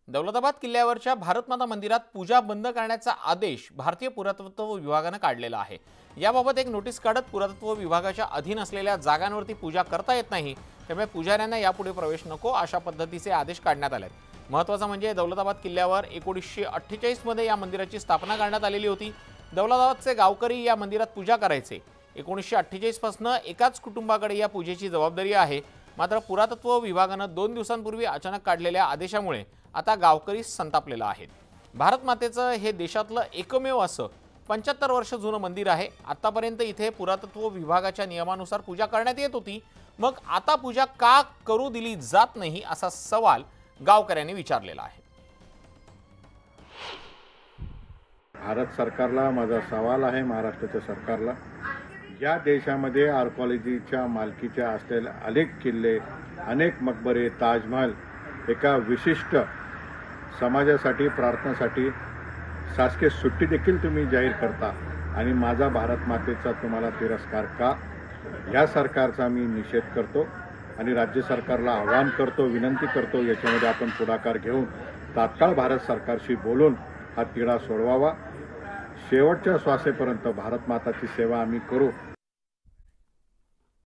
दौलताबाद किल्ल्यावरच्या भारतमाता मंदिरात पूजा बंद करण्याचा आदेश भारतीय पुरातत्व विभागाने काढलेला आहे। याबाबत एक नोटीस काढत पुरातत्व विभागाच्या अधीन असलेल्या जागांवरती पूजा करता येत नाही, त्यामुळे पुजाऱ्यांना यापुढे प्रवेश नको अशा पद्धतीचे आदेश काढण्यात आले। महत्त्वाचं म्हणजे दौलताबाद किल्ल्यावर 1948 मध्ये या मंदिराची स्थापना करण्यात आलेली होती। दौलताबादचे गावकरी या मंदिरात पूजा करायचे। 1948 पासून एकाच कुटुंबाकडे या पूजेची जबाबदारी आहे। मात्र पुरातत्व विभागाने 2 दिवसांपूर्वी अचानक काढलेल्या आदेशामुळे आता गावकरी संतापलेला आहेत। भारत मातेचं हे देशातलं एकमेव असं 75 वर्ष जुनं मंदिर आहे। आतापर्यंत इथे पुरातत्व विभागाच्या नियमानुसार पूजा करण्यात येत होती, मग आता पूजा का करू दिली जात नाही असा सवाल गावकऱ्यांनी विचारलेला आहे। भारत सरकारला माझा सवाल आहे, महाराष्ट्राच्या सरकारला, या देशामध्ये आर्किओलॉजीच्या मालकीच्या असलेले अनेक किल्ले, अनेक मकबरे, ताजमहल एका विशिष्ट समाजासाठी, प्रार्थनेसाठी शासकीय सुट्टी देखील तुम्ही जाहीर करता आणि माझा भारत मातेचा तुम्हाला तिरस्कार का? या सरकारचा मी निषेध करतो आणि राज्य सरकारला आवाहन करतो, विनंती करतो, याच्यामध्ये आपण पुढाकार घेऊन तात्काळ भारत सरकारशी बोलून हा तिढा सोडवावा। शेवटच्या श्वासेपर्यंत भारत माताची सेवा आम्ही करू